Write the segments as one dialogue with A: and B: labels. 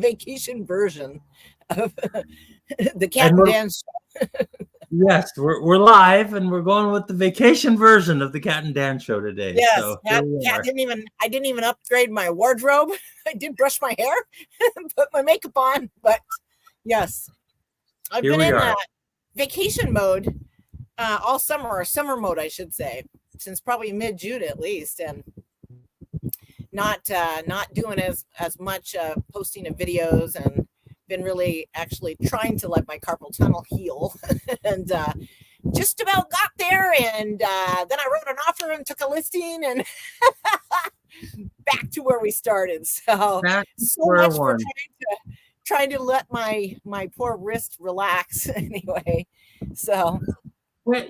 A: vacation version of the Cat and Dan show.
B: Yes, we're live, and we're going with the vacation version of the Cat and Dan show today.
A: Yes,
B: so
A: I didn't even upgrade my wardrobe. I did brush my hair, put my makeup on, but yes, I've been in vacation mode all summer, or summer mode, I should say, since probably mid-June at least, and not doing as much posting of videos, and been really actually trying to let my carpal tunnel heal and just about got there, and then I wrote an offer and took a listing, and back to where we started. So much for trying to let my poor wrist relax anyway. So
B: well,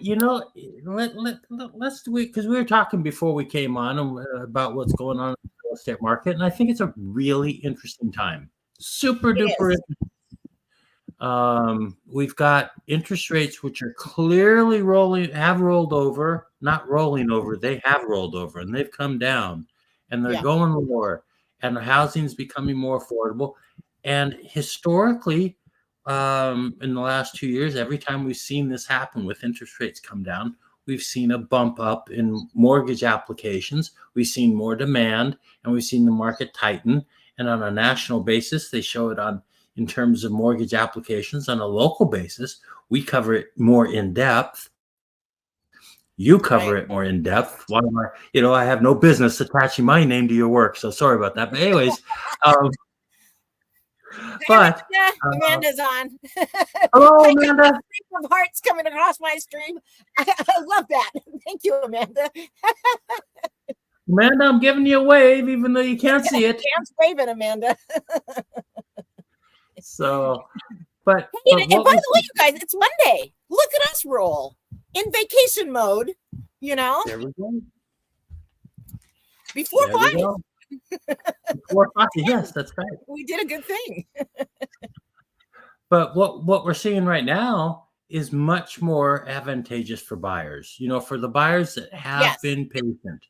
B: let's do it, because we were talking before we came on about what's going on in the real estate market, and I think it's a really interesting time. Super duper. We've got interest rates which are clearly have rolled over, not rolling over. They have rolled over, and they've come down, and they're going lower, and housing's becoming more affordable. And historically, in the last 2 years, every time we've seen this happen with interest rates come down, we've seen a bump up in mortgage applications. We've seen more demand, and we've seen the market tighten. And on a national basis, they show it in terms of mortgage applications. On a local basis, we cover it more in depth. You cover it more in depth. I have no business attaching my name to your work, so sorry about that. But anyways,
A: Amanda's on.
B: Hello, Amanda.
A: Of hearts coming across my stream. I love that. Thank you, Amanda.
B: Amanda, I'm giving you a wave, even though you can't see it.
A: Dan's waving, Amanda.
B: So, but
A: by the way, you guys, it's Monday. Look at us roll in vacation mode.
B: There we go.
A: Before buying.
B: Yes, that's right.
A: We did a good thing.
B: But what we're seeing right now is much more advantageous for buyers. For the buyers that have been patient,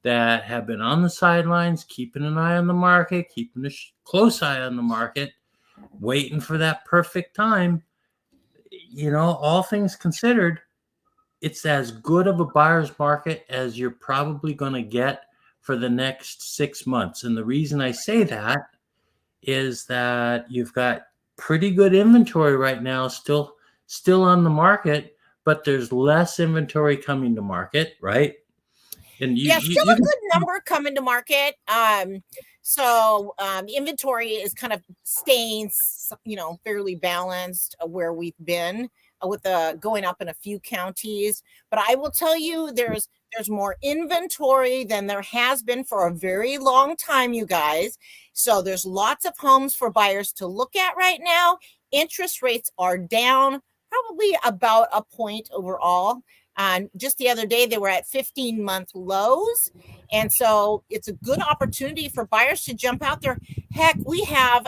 B: that have been on the sidelines, keeping an eye on the market, keeping a close eye on the market, waiting for that perfect time. All things considered, it's as good of a buyer's market as you're probably going to get for the next 6 months. And the reason I say that is that you've got pretty good inventory right now, still on the market, but there's less inventory coming to market, right? And
A: still a good number coming to market. So the inventory is kind of staying, fairly balanced where we've been with going up in a few counties. But I will tell you, there's more inventory than there has been for a very long time, you guys. So there's lots of homes for buyers to look at right now. Interest rates are down probably about a point overall. Just the other day, they were at 15-month lows. And so it's a good opportunity for buyers to jump out there. Heck, we have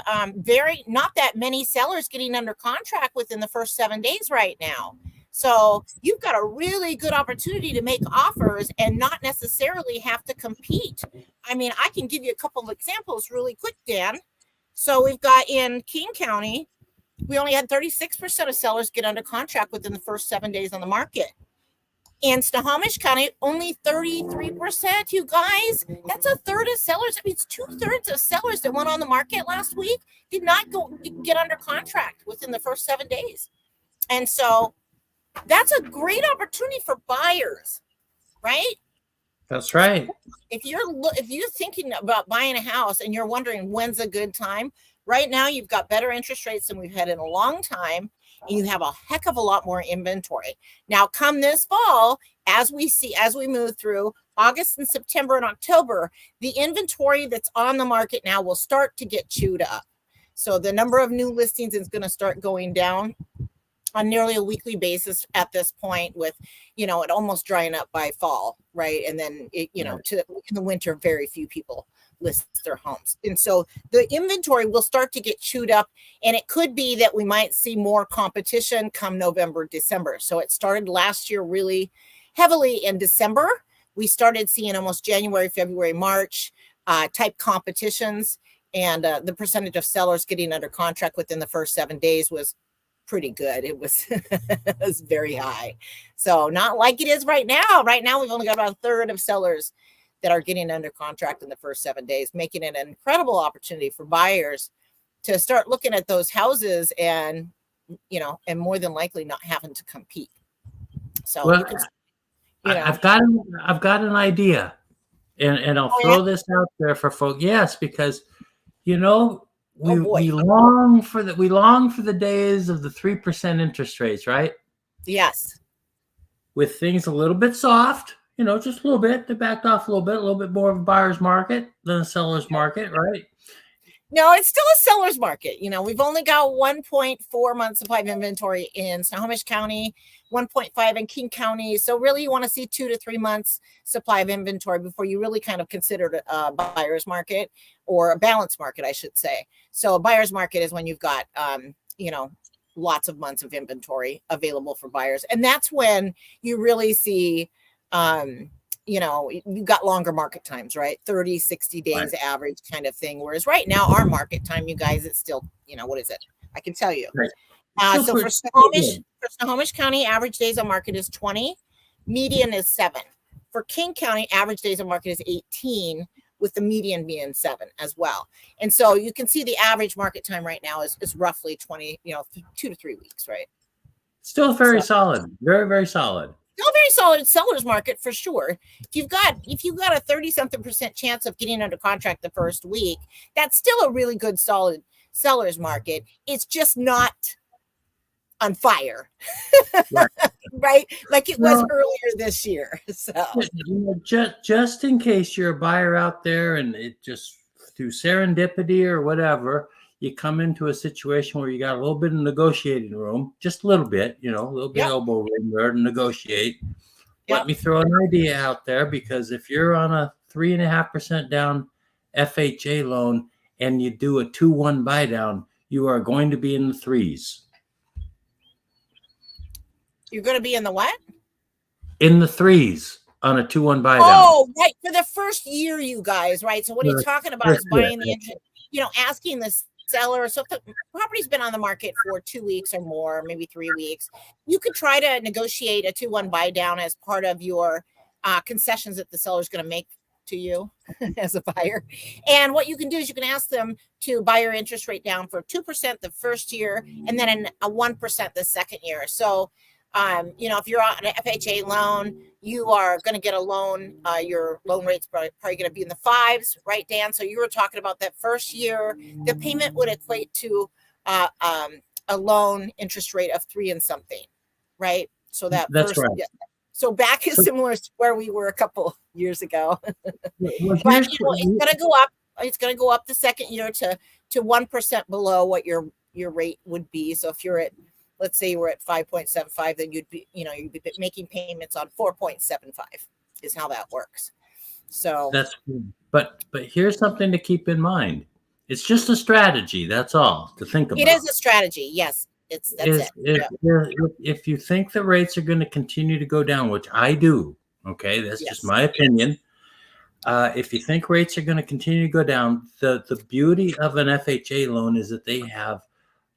A: not that many sellers getting under contract within the first 7 days right now. So you've got a really good opportunity to make offers and not necessarily have to compete. I mean, I can give you a couple of examples really quick, Dan. So we've got in King County, we only had 36% of sellers get under contract within the first 7 days on the market. In Snohomish County, only 33%, you guys. That's a third of sellers. I mean, it's 2/3 of sellers that went on the market last week did not get under contract within the first 7 days. And so that's a great opportunity for buyers, right?
B: That's right.
A: If you're thinking about buying a house and you're wondering when's a good time, right now you've got better interest rates than we've had in a long time. And you have a heck of a lot more inventory. Now, come this fall, as we move through August and September and October, the inventory that's on the market now will start to get chewed up. So the number of new listings is going to start going down on nearly a weekly basis at this point, with, it almost drying up by fall, right? And then, in the winter, very few people list their homes. And so the inventory will start to get chewed up, and it could be that we might see more competition come November, December. So it started last year really heavily in December. We started seeing almost January, February, March type competitions. And the percentage of sellers getting under contract within the first 7 days was pretty good. It was, it was very high. So not like it is right now. Right now, we've only got about a third of sellers that are getting under contract in the first 7 days, making it an incredible opportunity for buyers to start looking at those houses and, you know, and more than likely not having to compete. So
B: Well,
A: you can, you know,
B: I've got an idea, and I'll throw this out there for folks. Yes, because you know we long for the days of the 3% interest rates, right?
A: Yes.
B: With things a little bit soft, you know, just a little bit. They backed off a little bit more of a buyer's market than a seller's market, right?
A: No, it's still a seller's market. You know, we've only got 1.4 months supply of inventory in Snohomish County, 1.5 in King County. So really you want to see 2 to 3 months supply of inventory before you really kind of consider a buyer's market, or a balanced market, I should say. So a buyer's market is when you've got, you know, lots of months of inventory available for buyers. And that's when you really see, you know, you got longer market times, right? 30, 60 days average kind of thing. Whereas right now, our market time, you guys, it's still, you know, what is it? I can tell you.
B: Right.
A: So for Snohomish County, average days on market is 20, median is 7. For King County, average days on market is 18, with the median being 7 as well. And so you can see the average market time right now is roughly 20, you know, 2 to 3 weeks, right?
B: Still very solid, very, very solid.
A: Still very solid seller's market for sure. If you've got a 30-something% chance of getting under contract the first week, that's still a really good solid seller's market. It's just not on fire, right? Like it was earlier this year. So
B: just in case you're a buyer out there and it just through serendipity or whatever, you come into a situation where you got a little bit of negotiating room, just a little bit, you know, a little bit elbow room there to negotiate. Let me throw an idea out there, because if you're on a 3.5% down FHA loan and you do a 2-1 buy down, you are going to be in the 3s.
A: You're going to be in the what?
B: In the 3s on a 2-1 buy down.
A: Oh, right. For the first year, you guys, right? So what he's talking about is buying the engine, you know, asking the seller. So if the property's been on the market for 2 weeks or more, maybe 3 weeks, you could try to negotiate a 2-1 buy down as part of your concessions that the seller's going to make to you as a buyer. And what you can do is you can ask them to buy your interest rate down for 2% the first year, and then a 1% the second year. So you know, if you're on an FHA loan, you are going to get a loan. Your loan rate's probably going to be in the 5s, right, Dan? So you were talking about that first year, the payment would equate to a loan interest rate of 3 and something, right? So that's first, right. Yeah. So back is similar to where we were a couple years ago. But you know, it's going to go up. It's going to go up the second year to 1% below what your rate would be. So if you're at, let's say you were at 5.75, then you'd be making payments on 4.75 is how that works. So
B: that's good. But here's something to keep in mind. It's just a strategy. That's all to think about.
A: It is a strategy. Yes.
B: If you think the rates are going to continue to go down, which I do, okay, that's just my opinion. If you think rates are going to continue to go down, the beauty of an FHA loan is that they have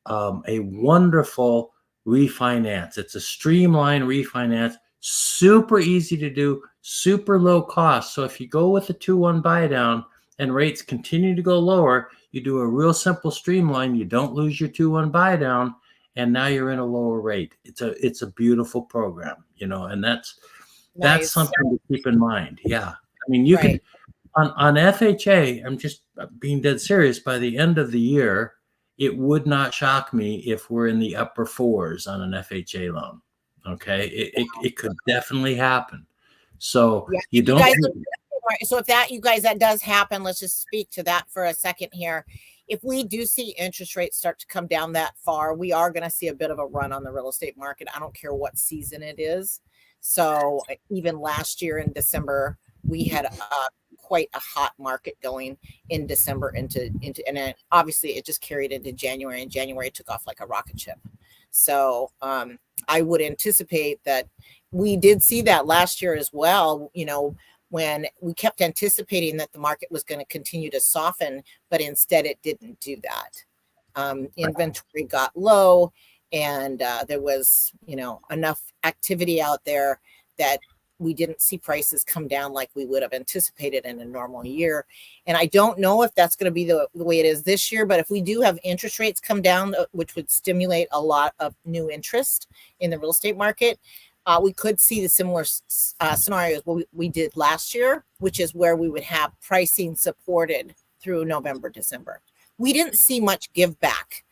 B: a wonderful refinance. It's a streamlined refinance, super easy to do, super low cost. So if you go with a 2-1 buy down and rates continue to go lower, you do a real simple streamline. You don't lose your 2-1 buy down, and now you're in a lower rate. It's a beautiful program, you know, and that's something to keep in mind. Yeah, I mean, you could on FHA. I'm just being dead serious. By the end of the year, it would not shock me if we're in the upper 4s on an FHA loan. Okay, it could definitely happen. So you don't.
A: So if that, you guys, that does happen, let's just speak to that for a second here. If we do see interest rates start to come down that far, we are going to see a bit of a run on the real estate market. I don't care what season it is. So even last year in December, we had quite a hot market going in December and then obviously it just carried into January, and January took off like a rocket ship. So I would anticipate that we did see that last year as well. You know, when we kept anticipating that the market was going to continue to soften, but instead it didn't do that. Inventory got low, and there was, enough activity out there that we didn't see prices come down like we would have anticipated in a normal year. And I don't know if that's going to be the way it is this year, but if we do have interest rates come down, which would stimulate a lot of new interest in the real estate market, we could see the similar scenarios we did last year, which is where we would have pricing supported through November, December. We didn't see much give back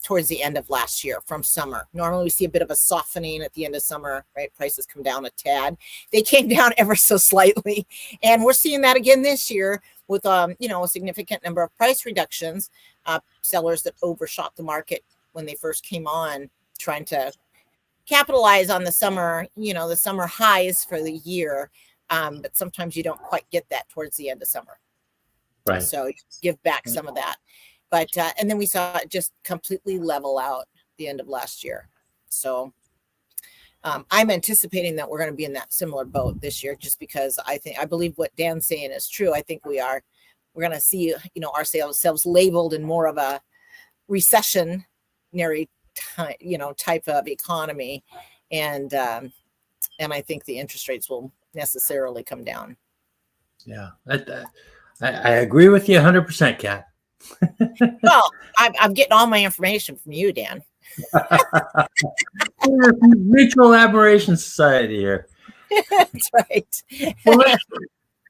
A: towards the end of last year from summer. Normally we see a bit of a softening at the end of summer, right? Prices come down a tad. They came down ever so slightly. And we're seeing that again this year with, a significant number of price reductions, sellers that overshot the market when they first came on, trying to capitalize on the summer, the summer highs for the year. But sometimes you don't quite get that towards the end of summer.
B: Right.
A: So give back some of that. But, and then we saw it just completely level out the end of last year. So I'm anticipating that we're going to be in that similar boat this year, just because I believe what Dan's saying is true. I think we're going to see, ourselves labeled in more of a recessionary type of economy. And I think the interest rates will necessarily come down.
B: Yeah. I agree with you 100%, Kat.
A: Well, I'm getting all my information from you, Dan.
B: Mutual Admiration Society here.
A: That's right.
B: Well,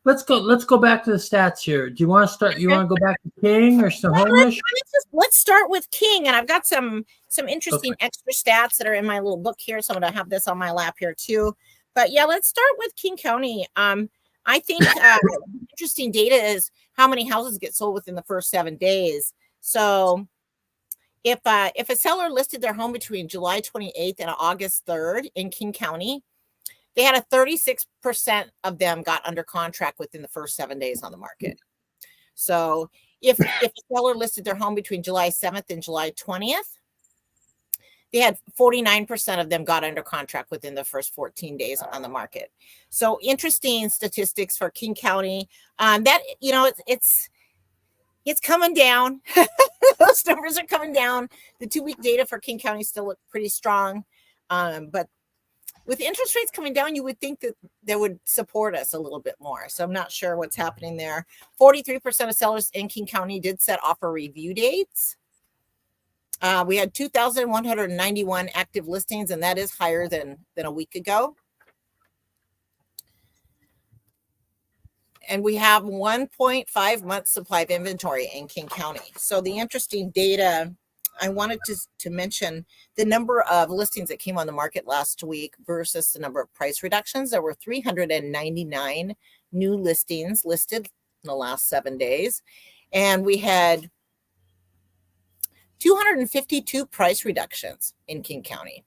B: let's go back to the stats here. Do you want to start? You want to go back to King or Snohomish?
A: Let's start with King, and I've got some interesting extra stats that are in my little book here, so I'm going to have this on my lap here too. But yeah, let's start with King County. I think interesting data is how many houses get sold within the first 7 days. So if a seller listed their home between July 28th and August 3rd in King County, they had a 36% of them got under contract within the first 7 days on the market. So if a seller listed their home between July 7th and July 20th, they had 49% of them got under contract within the first 14 days on the market. So interesting statistics for King County. That, it's coming down. Those numbers are coming down. The 2-week data for King County still look pretty strong. But with interest rates coming down, you would think that they would support us a little bit more. So I'm not sure what's happening there. 43% of sellers in King County did set offer review dates. We had 2,191 active listings, and that is higher than a week ago. And we have 1.5 months supply of inventory in King County. So the interesting data, I wanted to mention the number of listings that came on the market last week versus the number of price reductions. There were 399 new listings listed in the last 7 days. And we had 252 price reductions in King County.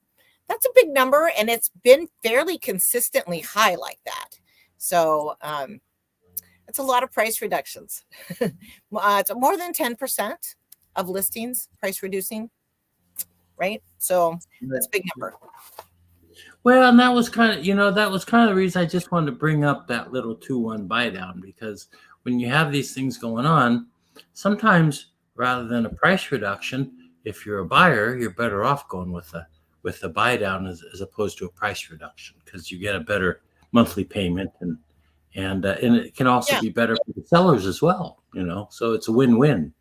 A: That's a big number, and it's been fairly consistently high like that. So it's a lot of price reductions. It's more than 10% of listings price reducing, right? So that's a big number.
B: Well, and that was kind of the reason I just wanted to bring up that little 2-1 buy down, because when you have these things going on, sometimes rather than a price reduction, if you're a buyer, you're better off going with the buy down as opposed to a price reduction, because you get a better monthly payment, and it can also be better for the sellers as well. So it's a win-win.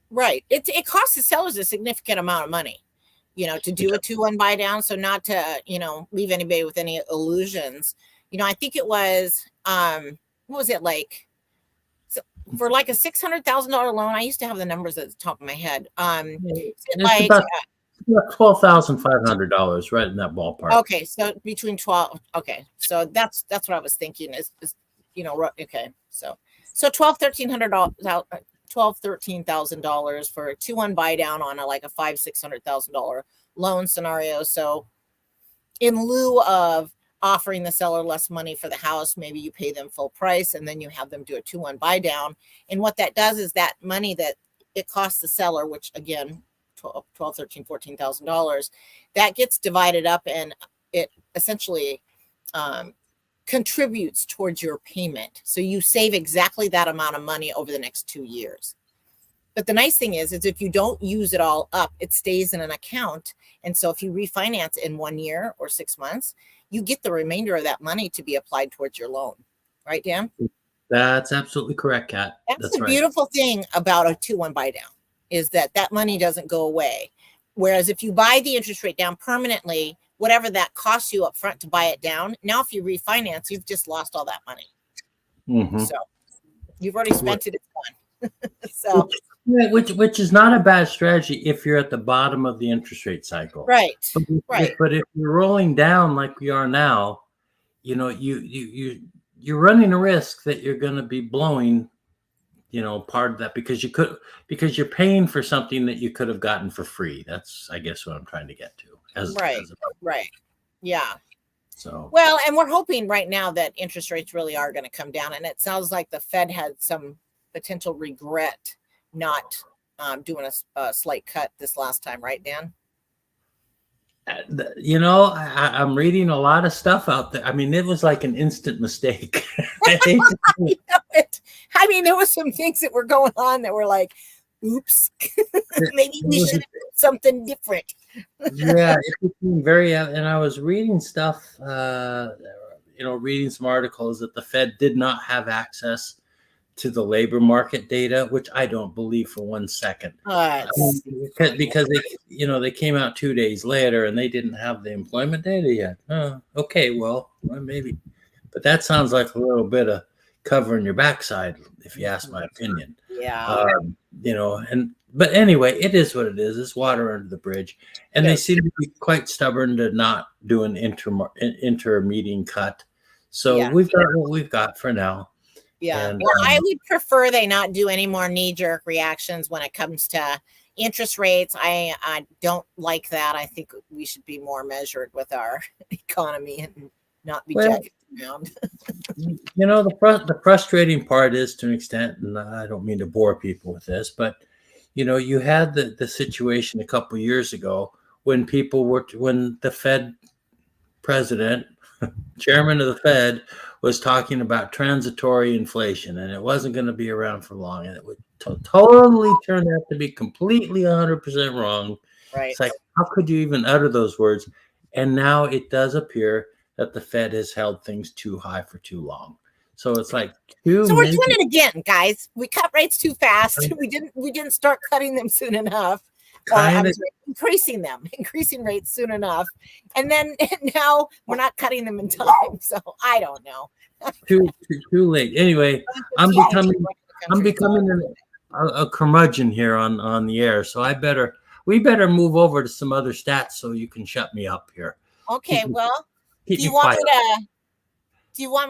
A: Right. It costs the sellers a significant amount of money, to do a 2-1 buy down. So not to leave anybody with any illusions. I think it was what was it like? For like a $600,000 loan, I used to have the numbers at the top of my head.
B: It's like about $12,500, right in that ballpark.
A: Okay, so between 12. Okay, so that's what I was thinking. Is okay, so $13,000 for a 2-1 buy down on a $500,000-$600,000 loan scenario. So in lieu of offering the seller less money for the house, maybe you pay them full price and then you have them do a 2-1 buy down. And what that does is that money that it costs the seller, which again, $12,000, $13,000, $14,000, that gets divided up, and it essentially contributes towards your payment. So you save exactly that amount of money over the next 2 years. But the nice thing is if you don't use it all up, it stays in an account. And so if you refinance in 1 year or 6 months, you get the remainder of that money to be applied towards your loan. Right, Dan?
B: That's absolutely correct, Kat.
A: That's the beautiful thing about a 2-1 buy down, is that money doesn't go away. Whereas if you buy the interest rate down permanently, whatever that costs you up front to buy it down, now if you refinance, you've just lost all that money.
B: Mm-hmm.
A: So you've already spent it, it's gone. So
B: which is not a bad strategy if you're at the bottom of the interest rate cycle.
A: Right.
B: But if you're rolling down like we are now, you know, you're running a risk that you're going to be blowing, you know, part of that because you're paying for something that you could have gotten for free. That's, I guess, what I'm trying to get to.
A: Right. Yeah.
B: So
A: well, and we're hoping right now that interest rates really are going to come down, and it sounds like the Fed had some potential regret not doing a slight cut this last time, right, Dan?
B: You know, I'm reading a lot of stuff out there. I mean, it was like an instant mistake.
A: I mean, there was some things that were going on that were like, oops, maybe we should have done something different.
B: Yeah, it became very, and I was reading stuff, you know, reading some articles that the Fed did not have access to the labor market data, which I don't believe for 1 second. Because they, you know, they came out 2 days later and they didn't have the employment data yet. Okay, well, maybe. But that sounds like a little bit of covering your backside, if you ask my opinion.
A: Yeah.
B: You know, but anyway, it is what it is. It's water under the bridge. And they seem to be quite stubborn to not do an inter-meeting cut. So we've got what we've got for now.
A: Yeah. And, well, I would prefer they not do any more knee-jerk reactions when it comes to interest rates. I don't like that. I think we should be more measured with our economy and not be jacking around.
B: You know, the frustrating part is, to an extent, and I don't mean to bore people with this, but you know, you had the situation a couple of years ago when the Fed president, chairman of the Fed, was talking about transitory inflation, and it wasn't going to be around for long, and it would totally turn out to be completely 100% wrong.
A: Right.
B: It's like, how could you even utter those words? And now it does appear that the Fed has held things too high for too long. So it's like
A: So we're doing it again, guys. We cut rates too fast. We didn't start cutting them soon enough. Increasing rates soon enough, and now we're not cutting them in time. So I don't know.
B: Too late. Anyway, I'm becoming a curmudgeon here on the air. So we better move over to some other stats so you can shut me up here.
A: Okay. Well, do you want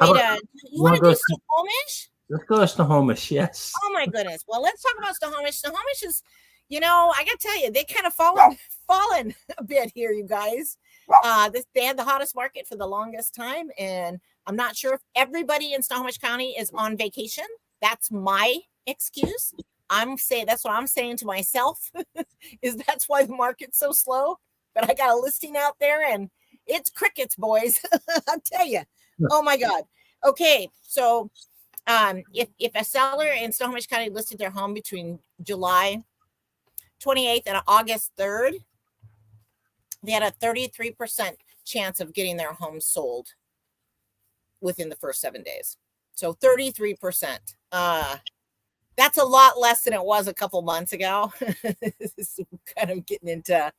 A: me to do Snohomish?
B: Let's go to Snohomish. Yes.
A: Oh my goodness. Well, let's talk about Snohomish. Snohomish is, you know, I got to tell you, they kind of fallen a bit here, you guys. They had the hottest market for the longest time, and I'm not sure if everybody in Snohomish County is on vacation. That's my excuse. That's what I'm saying to myself, is that's why the market's so slow. But I got a listing out there, and it's crickets, boys. I'll tell you. Oh my God. Okay, so if a seller in Snohomish County listed their home between July 28th and August 3rd, they had a 33% chance of getting their home sold within the first 7 days. So 33%. That's a lot less than it was a couple months ago. This is kind of getting into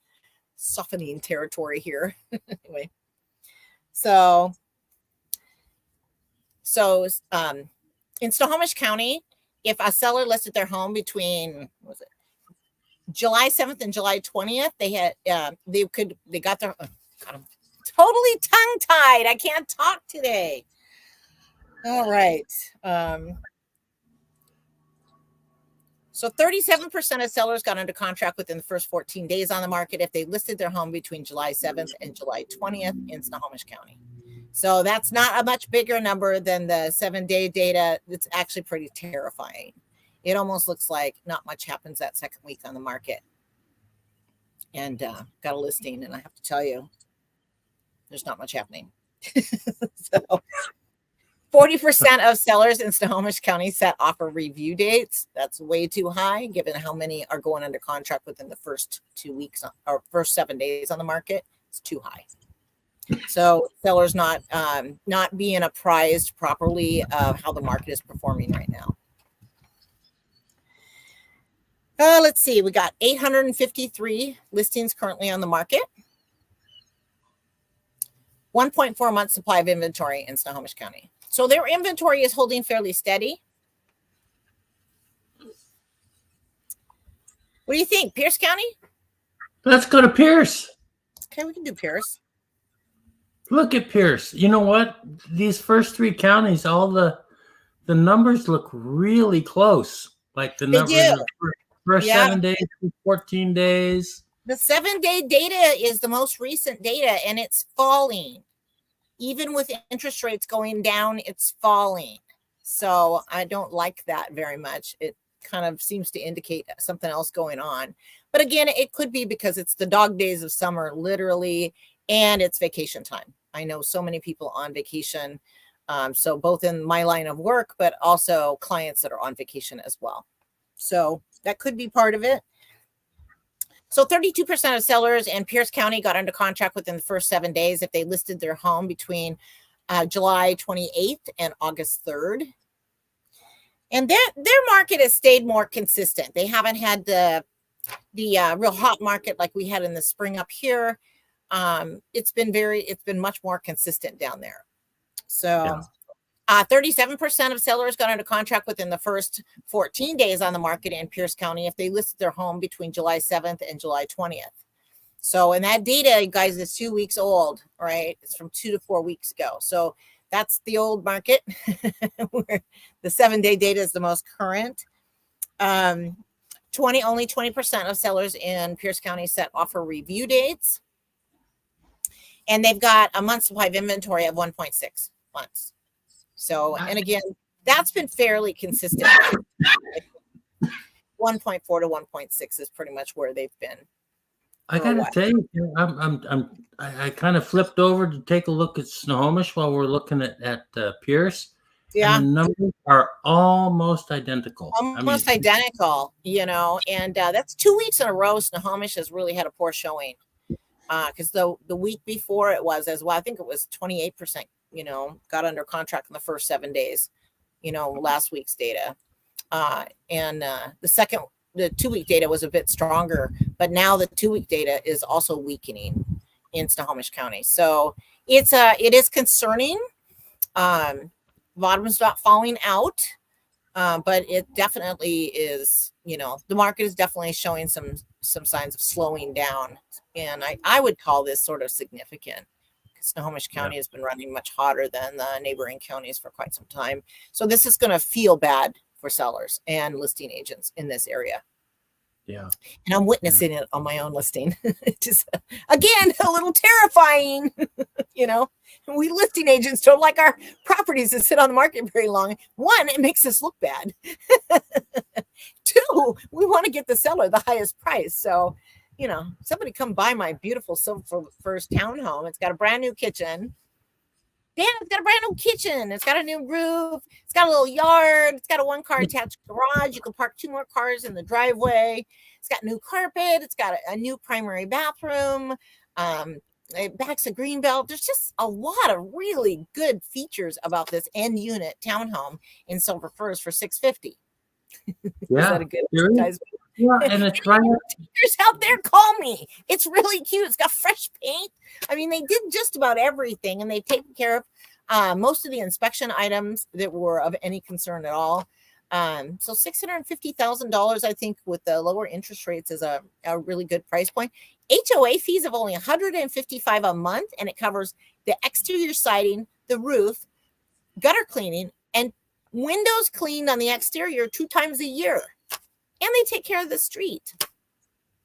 A: softening territory here. Anyway, so in Snohomish County, if a seller listed their home between July 7th and July 20th, they got their I'm totally tongue-tied. I can't talk today. All right. So 37% of sellers got under contract within the first 14 days on the market if they listed their home between July 7th and July 20th in Snohomish County. So that's not a much bigger number than the 7-day data. It's actually pretty terrifying. It almost looks like not much happens that second week on the market. And got a listing, and I have to tell you, there's not much happening. So 40% of sellers in Snohomish County set offer review dates. That's way too high, given how many are going under contract within the first 2 weeks or first 7 days on the market. It's too high. So sellers not being apprised properly of how the market is performing right now. Let's see. We got 853 listings currently on the market. 1.4 month supply of inventory in Snohomish County. So their inventory is holding fairly steady. What do you think, Pierce County?
B: Let's go to Pierce.
A: Okay, we can do Pierce.
B: Look at Pierce. You know what? These first 3 counties, all the numbers look really close. Like the number in the first 7 days, 14 days.
A: The 7-day data is the most recent data, and it's falling. Even with interest rates going down, it's falling. So I don't like that very much. It kind of seems to indicate something else going on. But again, it could be because it's the dog days of summer, literally, and it's vacation time. I know so many people on vacation. So both in my line of work, but also clients that are on vacation as well. So that could be part of it. So 32% of sellers in Pierce County got under contract within the first 7 days if they listed their home between July 28th and August 3rd. And their market has stayed more consistent. They haven't had the real hot market like we had in the spring up here. It's been much more consistent down there. So 37% of sellers got under contract within the first 14 days on the market in Pierce County if they listed their home between July 7th and July 20th. So, and that data, guys, is 2 weeks old, right? It's from 2 to 4 weeks ago. So that's the old market where the 7-day data is the most current. Only 20% of sellers in Pierce County set offer review dates. And they've got a month supply of inventory of 1.6 months. So, and again, that's been fairly consistent. 1.4 to 1.6 is pretty much where they've been.
B: I gotta tell you, I kind of flipped over to take a look at Snohomish while we're looking at Pierce.
A: Yeah,
B: and the numbers are almost identical.
A: Identical, you know, and that's 2 weeks in a row. Snohomish has really had a poor showing because the week before it was as well. I think it was 28%. You know, got under contract in the first 7 days, you know, last week's data. And the 2 week data was a bit stronger, but now the 2 week data is also weakening in Snohomish County. So it is concerning. Bottom's not falling out, but it definitely is, you know, the market is definitely showing some signs of slowing down. And I would call this sort of significant. Snohomish County has been running much hotter than the neighboring counties for quite some time. So this is going to feel bad for sellers and listing agents in this area.
B: Yeah.
A: And I'm witnessing it on my own listing. Just, again, a little terrifying, you know. We listing agents don't like our properties to sit on the market very long. One, it makes us look bad. Two, we want to get the seller the highest price. So, you know, somebody come buy my beautiful Silver Firs townhome. It's got a brand new kitchen. Dan, it's got a brand new kitchen. It's got a new roof. It's got a little yard. It's got a 1-car attached garage. You can park 2 more cars in the driveway. It's got new carpet. It's got a new primary bathroom. It backs a green belt. There's just a lot of really good features about this end unit townhome in Silver Firs for $650.
B: Yeah,
A: Is that a good advertisement?
B: Yeah, and it's right.
A: Teachers out there, call me. It's really cute. It's got fresh paint. I mean, they did just about everything, and they've taken care of most of the inspection items that were of any concern at all. So $650,000, I think, with the lower interest rates is a really good price point. HOA fees of only $155 a month, and it covers the exterior siding, the roof, gutter cleaning, and windows cleaned on the exterior 2 times a year. And they take care of the street.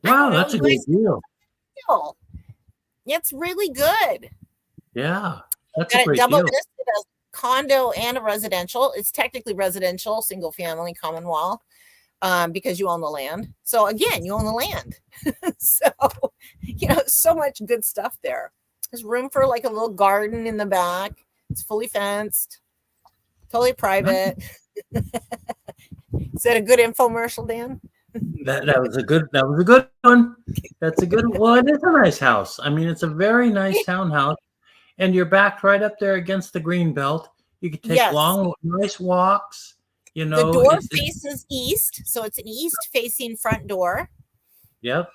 B: Wow, that's a good deal.
A: It's really good.
B: Yeah, that's a great
A: double
B: deal.
A: listed as condo and a residential. It's technically residential, single family, common wall, because you own the land. So again, you own the land. So, you know, so much good stuff there. There's room for like a little garden in the back. It's fully fenced. Totally private. Is that a good infomercial, Dan?
B: That was a good one. That's a good one. Well, it is a nice house. I mean, it's a very nice townhouse, and you're backed right up there against the green belt. You can take
A: Yes.
B: long, nice walks. You
A: The
B: know,
A: door faces east, so it's an east-facing front door.
B: Yep.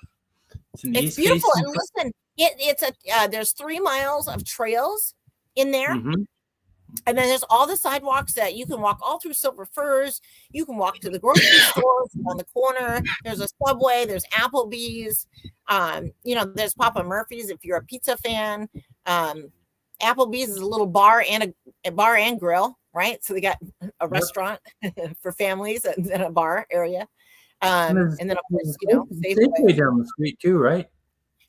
B: It's an
A: It's beautiful.
B: east-facing
A: And listen, it's a there's 3 miles of trails in there.
B: Mhm.
A: And then there's all the sidewalks that you can walk all through Silver Firs. You can walk to the grocery stores on the corner. There's a Subway. There's Applebee's. There's Papa Murphy's if you're a pizza fan. Applebee's is a little bar and a bar and grill, right? So they got a restaurant for families and then a bar area. And then of course,
B: Safeway down the street too, right?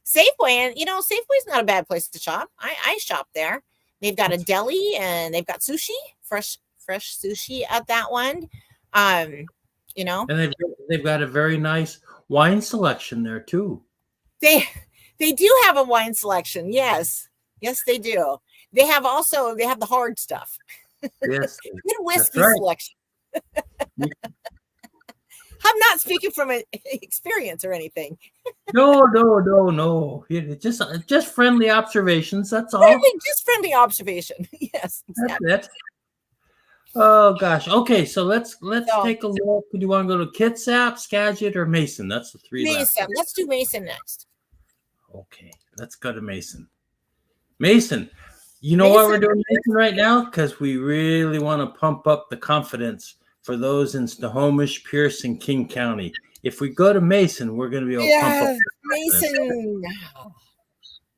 A: Safeway, and Safeway's not a bad place to shop. I shop there. They've got a deli and they've got sushi, fresh sushi at that one.
B: And they've got a very nice wine selection there too.
A: They do have a wine selection. Yes, they do. They have the hard stuff.
B: Yes,
A: Good whiskey
B: right.
A: selection. I'm not speaking from experience or anything.
B: No. Just friendly observations. That's all.
A: Just friendly observation. Yes, exactly.
B: That's it. Oh gosh. Okay, so let's take a look. Do you want to go to Kitsap, Skagit, or Mason? That's the 3 left.
A: Mason. Let's do Mason next.
B: Okay, let's go to Mason. Mason. You know why we're doing Mason right now? Because we really want to pump up the confidence for those in Snohomish, Pierce, and King County. If we go to Mason, we're going to be able to pump up
A: Mason.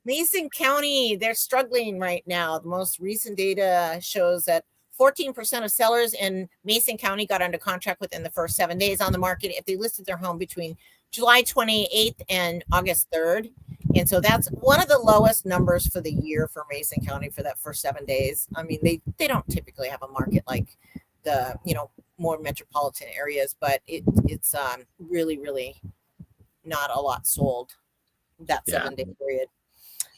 A: Mason County, they're struggling right now. The most recent data shows that 14% of sellers in Mason County got under contract within the first 7 days on the market if they listed their home between July 28th and August 3rd. And so that's one of the lowest numbers for the year for Mason County for that first 7 days. I mean, they don't typically have a market like the, more metropolitan areas, but it's really, really not a lot sold that 7 day period.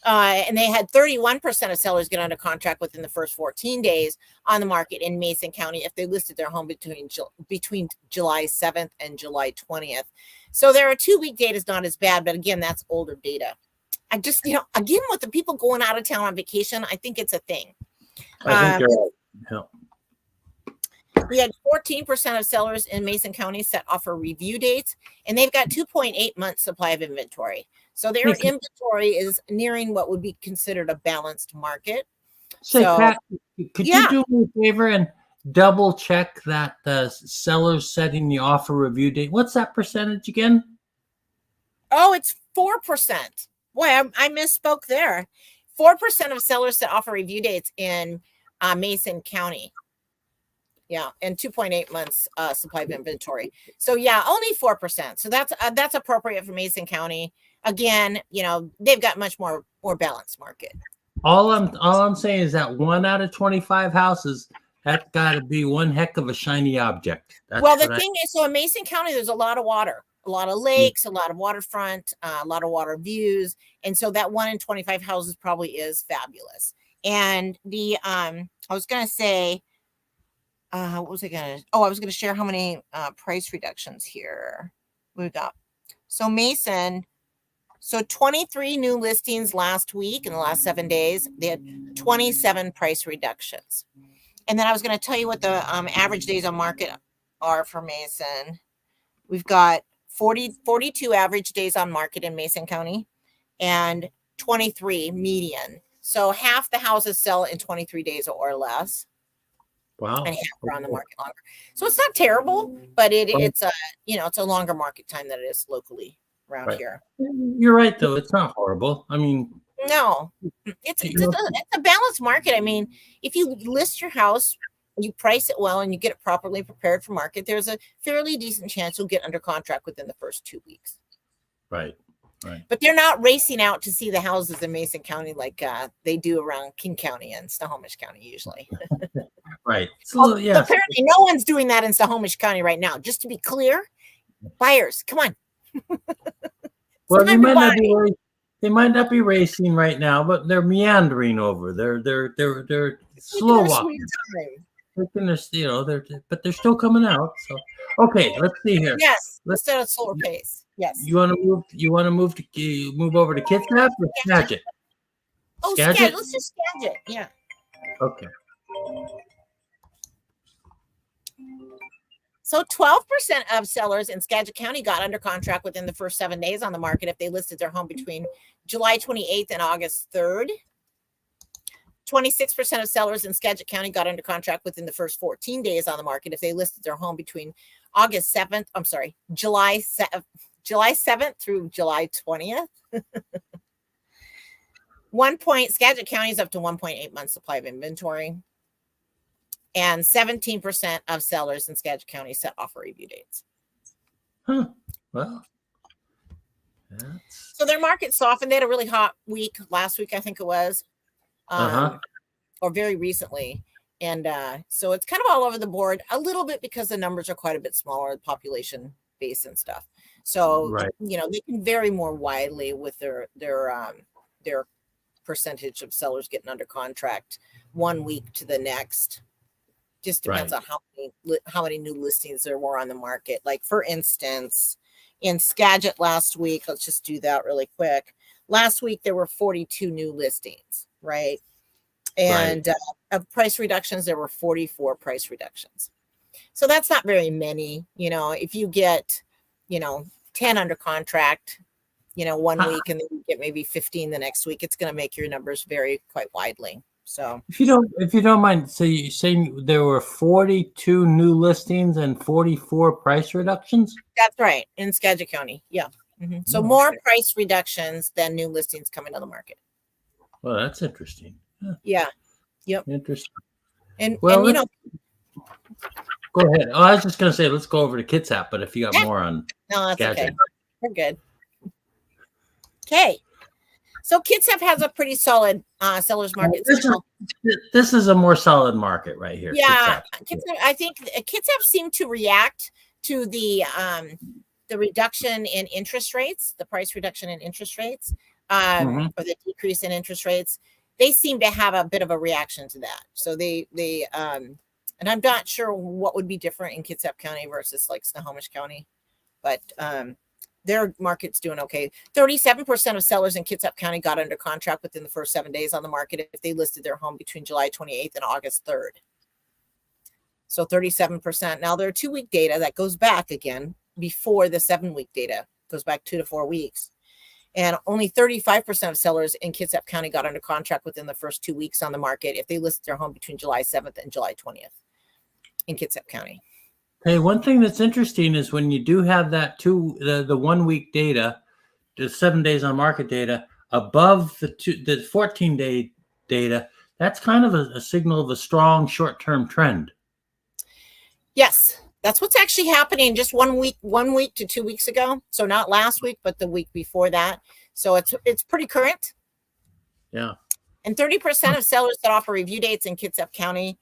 A: And they had 31% of sellers get under contract within the first 14 days on the market in Mason County if they listed their home between July 7th and July 20th. So their 2-week data is not as bad, but again, that's older data. I just, again, with the people going out of town on vacation, I think it's a thing.
B: I think you're right. Yeah.
A: We had 14% of sellers in Mason County set offer review dates, and they've got 2.8 months supply of inventory. So their inventory is nearing what would be considered a balanced market.
B: Pat, could you do me a favor and double check that the seller's setting the offer review date? What's that percentage again?
A: Oh, it's 4%. Boy, I misspoke there. 4% of sellers set offer review dates in Mason County. Yeah, and 2.8 months supply of inventory. So only 4%. So that's appropriate for Mason County. Again, they've got much more balanced market.
B: All I'm saying is that 1 out of 25 houses, that's got to be one heck of a shiny object.
A: The thing is, so in Mason County, there's a lot of water, a lot of lakes, a lot of waterfront, a lot of water views, and so that 1 in 25 houses probably is fabulous. And the I was gonna say. I was going to share how many price reductions here we got. So Mason, 23 new listings last week in the last 7 days. They had 27 price reductions. And then I was going to tell you what the average days on market are for Mason. We've got 42 average days on market in Mason County and 23 median. So half the houses sell in 23 days or less.
B: Wow.
A: And half are on the market longer. So it's not terrible, but it's a longer market time than it is locally around here.
B: You're right, though. It's not horrible. I mean,
A: no, it's a balanced market. I mean, if you list your house, you price it well, and you get it properly prepared for market, there's a fairly decent chance you'll get under contract within the first 2 weeks.
B: Right.
A: But they're not racing out to see the houses in Mason County like they do around King County and Snohomish County usually.
B: Right. So,
A: apparently no one's doing that in Snohomish County right now. Just to be clear, buyers, come on.
B: Well, they might not be racing right now, but they're meandering over. They're slow walking. taking this, but they're still coming out. So, okay, let's see here.
A: Yes,
B: Let's,
A: instead of slower pace. Yes.
B: you want to move? You want to move over to Kitsap or Skagit?
A: Oh,
B: Skagit?
A: Skagit. Let's just Skagit. Yeah.
B: Okay.
A: So 12% of sellers in Skagit County got under contract within the first 7 days on the market if they listed their home between July 28th and August 3rd. 26% of sellers in Skagit County got under contract within the first 14 days on the market if they listed their home between July 7th through July 20th. Skagit County is up to 1.8 months supply of inventory. And 17% of sellers in Skagit County set offer review dates.
B: Huh. Well,
A: so their market softened. They had a really hot week last week, I think it was, or very recently. And so it's kind of all over the board a little bit because the numbers are quite a bit smaller, the population base and stuff. So, they can vary more widely with their percentage of sellers getting under contract 1 week to the next. Just depends on how many new listings there were on the market. Like, for instance, in Skagit last week, let's just do that really quick. Last week, there were 42 new listings, right? And of price reductions, there were 44 price reductions. So that's not very many. If you get, 10 under contract, 1 week, and then you get maybe 15 the next week, it's going to make your numbers vary quite widely. So
B: if you don't mind, so you're saying there were 42 new listings and 44 price reductions?
A: That's right, in Skagit County. Yeah. Mm-hmm. So more price reductions than new listings coming to the market.
B: Well, that's interesting.
A: Yeah. Yep.
B: Interesting.
A: And
B: go ahead. Oh, I was just going to say, let's go over to Kitsap, but if you got more on
A: that's
B: Skagit.
A: Okay. We're good. Okay. So Kitsap has a pretty solid sellers market.
B: This is a more solid market right here.
A: Yeah, Kitsap, I think Kitsap seemed to react to the reduction in interest rates, the price reduction in interest rates, or the decrease in interest rates. They seem to have a bit of a reaction to that. So they and I'm not sure what would be different in Kitsap County versus like Snohomish County, but their market's doing okay. 37% of sellers in Kitsap County got under contract within the first 7 days on the market if they listed their home between July 28th and August 3rd. So 37%. Now, there are 2-week data that goes back again before the 7-week data. Goes back 2 to 4 weeks. And only 35% of sellers in Kitsap County got under contract within the first 2 weeks on the market if they listed their home between July 7th and July 20th in Kitsap County.
B: Hey, one thing that's interesting is when you do have that the 1 week data, the 7 days on market data above the 14-day data, that's kind of a signal of a strong short-term trend.
A: Yes, that's what's actually happening just 1 week to 2 weeks ago. So not last week, but the week before that. So it's pretty current.
B: Yeah.
A: And 30% of sellers that offer review dates in Kitsap County,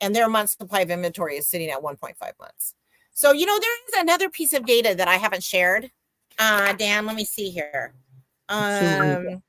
A: and their month supply of inventory is sitting at 1.5 months. So, there is another piece of data that I haven't shared. Dan, let me see here. I know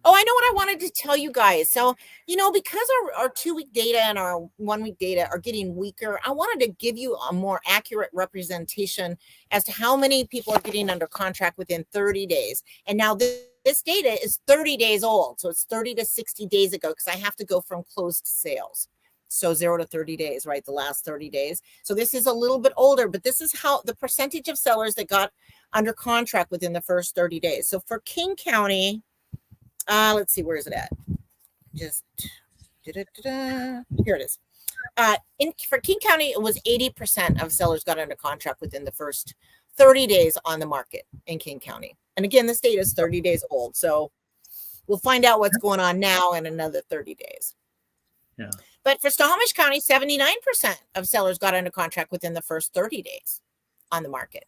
A: what I wanted to tell you guys. So, because our 2-week data and our 1 week data are getting weaker, I wanted to give you a more accurate representation as to how many people are getting under contract within 30 days. And now this data is 30 days old. So it's 30 to 60 days ago because I have to go from closed sales. So 0 to 30 days, right? The last 30 days. So this is a little bit older, but this is how the percentage of sellers that got under contract within the first 30 days. So for King County, let's see, where is it at? Here it is. For King County, it was 80% of sellers got under contract within the first 30 days on the market in King County. And again, this data is 30 days old. So we'll find out what's going on now in another 30 days.
B: Yeah.
A: But for Snohomish County, 79% of sellers got under contract within the first 30 days on the market.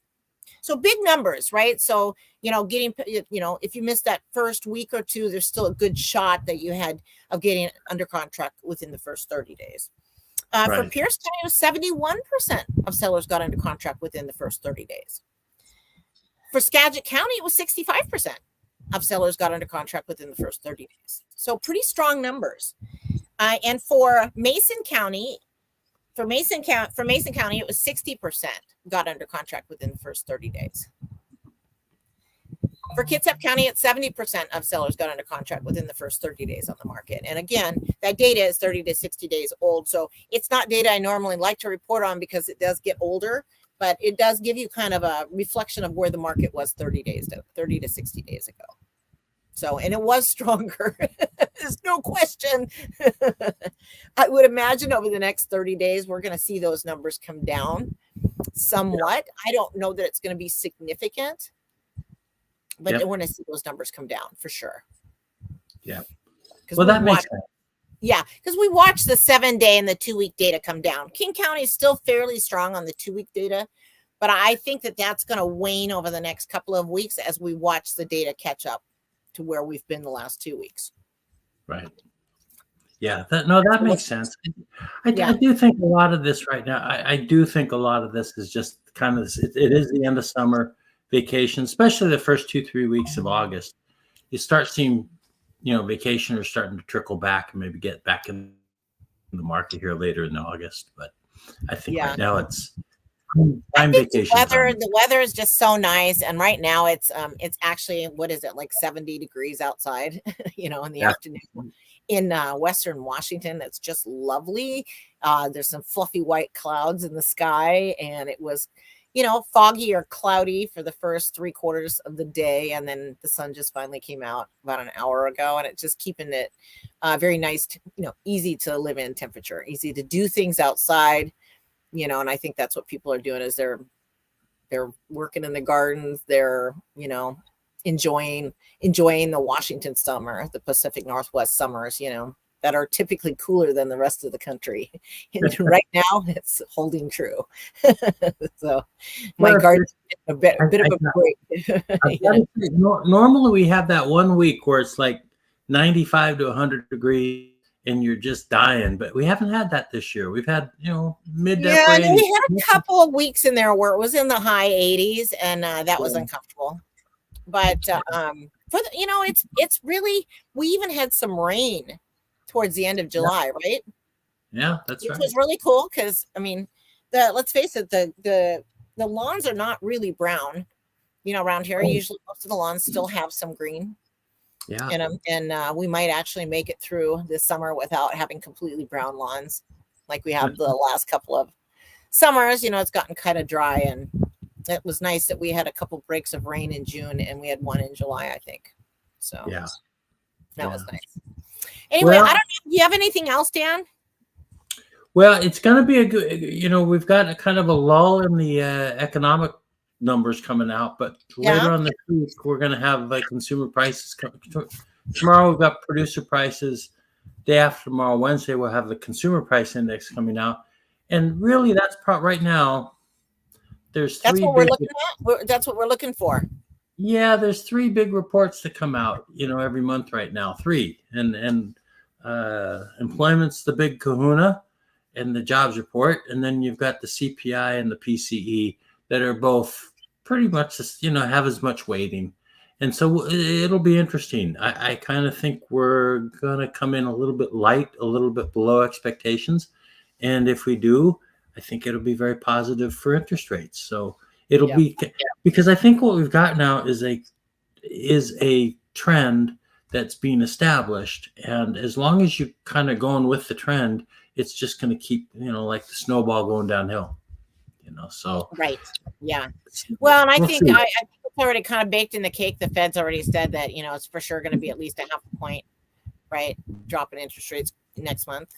A: So big numbers, right? So, if you missed that first week or two, there's still a good shot that you had of getting under contract within the first 30 days. For Pierce County, 71% of sellers got under contract within the first 30 days. For Skagit County, it was 65% of sellers got under contract within the first 30 days. So pretty strong numbers. And for Mason County, it was 60% got under contract within the first 30 days. For Kitsap County, it's 70% of sellers got under contract within the first 30 days on the market. And again, that data is 30 to 60 days old. So it's not data I normally like to report on because it does get older, but it does give you kind of a reflection of where the market was 30 to 60 days ago. So, and it was stronger. There's no question. I would imagine over the next 30 days, we're going to see those numbers come down somewhat. I don't know that it's going to be significant, but I want to see those numbers come down for sure.
B: Yeah. Well, that makes sense.
A: Yeah, because we watched the 7-day and the 2-week data come down. King County is still fairly strong on the 2-week data, but I think that that's going to wane over the next couple of weeks as we watch the data catch up to where we've been the last 2 weeks.
B: Right. Yeah. That makes sense. I do think a lot of this right now, I do think a lot of this is just kind of, it is the end of summer vacation, especially the first 2-3 weeks of August. You start seeing, vacationers starting to trickle back and maybe get back in the market here later in August. But I think right now it's vacation.
A: The weather is just so nice, and right now it's actually, what is it, like 70 degrees outside, in the afternoon in Western Washington. It's just lovely. There's some fluffy white clouds in the sky, and it was foggy or cloudy for the first 3/4 of the day. And then the sun just finally came out about an hour ago, and it's just keeping it very nice, easy to live in temperature, easy to do things outside, and I think that's what people are doing is they're working in the gardens. They're, enjoying the Washington summer, the Pacific Northwest summers, that are typically cooler than the rest of the country. And right now it's holding true. So my garden's a bit of a break.
B: Normally we have that 1 week where it's like 95 to 100 degrees and you're just dying, but we haven't had that this year. We've had, mid to upper 80s.
A: We had a couple of weeks in there where it was in the high 80s, and that was uncomfortable. But for the, it's really, we even had some rain towards the end of July, right?
B: Yeah, that's right.
A: Which was really cool because, let's face it, the lawns are not really brown, around here. Usually most of the lawns still have some green in them, and we might actually make it through this summer without having completely brown lawns like we have the last couple of summers. It's gotten kind of dry, and it was nice that we had a couple breaks of rain in June, and we had one in July, I think. So that was nice. Anyway, I don't know. Do you have anything else, Dan?
B: Well, it's going to be a good, we've got a kind of a lull in the economic numbers coming out, but later on this week, we're going to have consumer prices. Tomorrow, we've got producer prices. Day after tomorrow, Wednesday, we'll have the consumer price index coming out. And really, that's right now, there's three. That's what we're looking
A: at. That's what we're looking for.
B: Yeah, there's 3 big reports that come out, every month right now. 3, and employment's the big kahuna, and the jobs report, and then you've got the CPI and the PCE that are both pretty much, have as much weighting, and so it'll be interesting. I kind of think we're gonna come in a little bit light, a little bit below expectations, and if we do, I think it'll be very positive for interest rates. So. It'll be because I think what we've got now is a trend that's being established, and as long as you're kind of going with the trend, it's just going to keep like the snowball going downhill. So
A: right, yeah. Well, and I think it's already kind of baked in the cake. The Fed's already said that it's for sure going to be at least a half a point, right, drop in interest rates next month.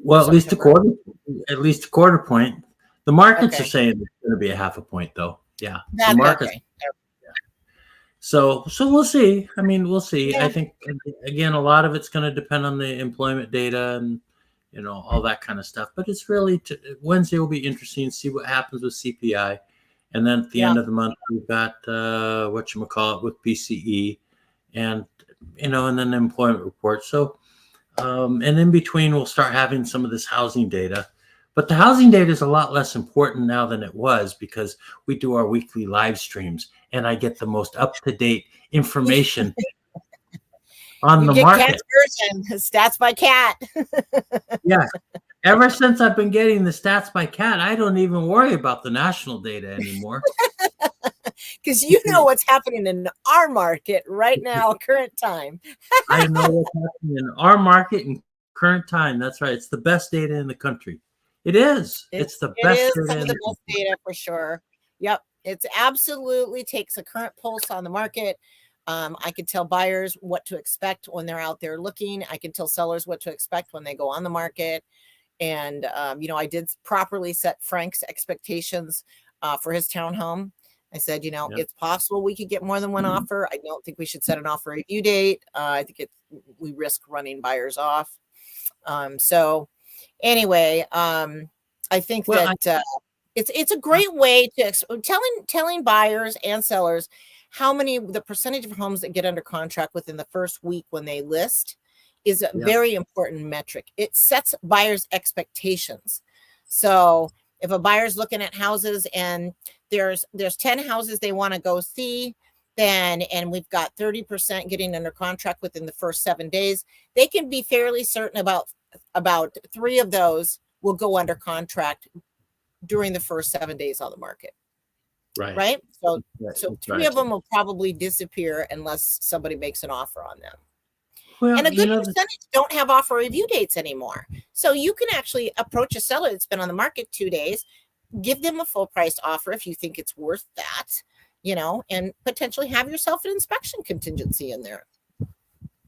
B: Well, at least a quarter point. The markets are saying it's going to be a half a point, though. Yeah, the markets. Okay. Yeah. So we'll see. We'll see. Yeah. I think again, a lot of it's going to depend on the employment data and all that kind of stuff. But it's really Wednesday will be interesting. See what happens with CPI, and then at the end of the month we've got with PCE, and and then the employment report. So, and in between we'll start having some of this housing data. But the housing data is a lot less important now than it was because we do our weekly live streams and I get the most up-to-date information on
A: You
B: the
A: get
B: market.
A: Cat's version, Stats by Cat.
B: Yeah. Ever since I've been getting the Stats by Cat, I don't even worry about the national data anymore.
A: Because you know what's happening in our market right now, current time.
B: I know what's happening in our market in current time. That's right. It's the best data in the country. It is. It's the
A: It
B: best
A: is
B: data
A: some of
B: in
A: the
B: the
A: best
B: country.
A: data for sure. Yep. It's absolutely takes a current pulse on the market. I can tell buyers what to expect when they're out there looking. I can tell sellers what to expect when they go on the market. And, I did properly set Frank's expectations for his townhome. I said,
B: Yep.
A: it's possible we could get more than one offer. I don't think we should set an offer review date. I think we risk running buyers off. So anyway, I think that it's a great way to telling buyers and sellers the percentage of homes that get under contract within the first week when they list is a very important metric. It sets buyers' expectations. So if a buyer's looking at houses and there's 10 houses they want to go see, and we've got 30% getting under contract within the first 7 days, they can be fairly certain about 3 of those will go under contract during the first 7 days on the market. Right. So 3 of them will probably disappear unless somebody makes an offer on them. Well, and a good percentage don't have offer review dates anymore. So you can actually approach a seller that's been on the market 2 days, give them a full priced offer if you think it's worth that, and potentially have yourself an inspection contingency in there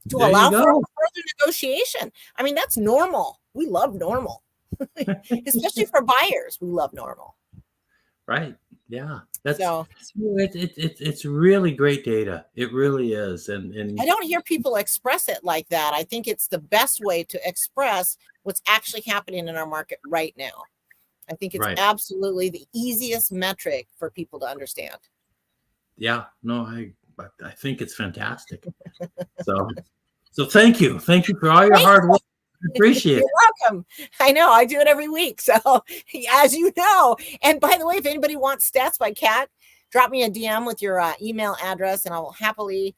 A: to allow for further negotiation. I mean, that's normal. We love normal, especially for buyers. We love normal.
B: Right. Yeah. It's really great data. It really is. And
A: I don't hear people express it like that. I think it's the best way to express what's actually happening in our market right now. I think it's absolutely the easiest metric for people to understand.
B: Yeah. No, I think it's fantastic. So thank you. Thank you for all your hard work. Appreciate it.
A: You're welcome. I know I do it every week. So as you know, and by the way, if anybody wants Stats by Cat, drop me a DM with your email address and I will happily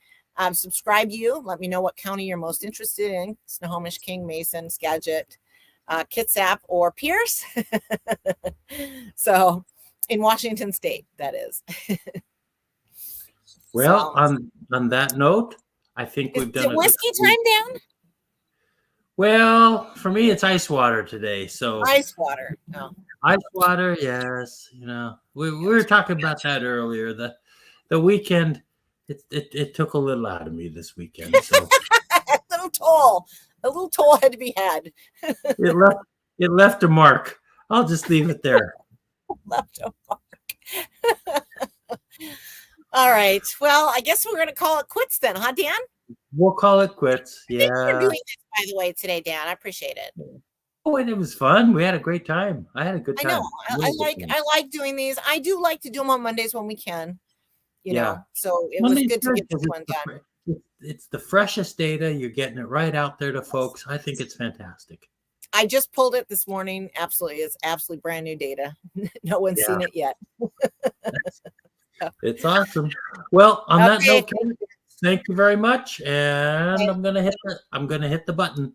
A: subscribe you. Let me know what county you're most interested in: Snohomish, King, Mason, Skagit, Kitsap, or Pierce. So in Washington State, that is.
B: Well, on that note, I think we've done
A: whiskey time down.
B: Well, for me, it's ice water today. So
A: ice water. Oh.
B: Ice water, yes. We were talking about that earlier. The weekend, it took a little out of me this weekend. So
A: a little toll had to be had.
B: it left a mark. I'll just leave it there.
A: Left a mark. All right. Well, I guess we're going to call it quits then, huh, Dan?
B: We'll call it quits. Yeah.
A: Thanks for doing this, by the way, today, Dan. I appreciate it.
B: Oh, and it was fun. We had a great time. I had a good time.
A: I know. I like doing these. I do like to do them on Mondays when we can. You know. So it was good to get this one done.
B: It's the freshest data. You're getting it right out there to folks. I think it's fantastic.
A: I just pulled it this morning. Absolutely. It's absolutely brand new data. No one's seen it yet.
B: It's awesome. Well, on that note, thank you very much. And I'm gonna hit the button.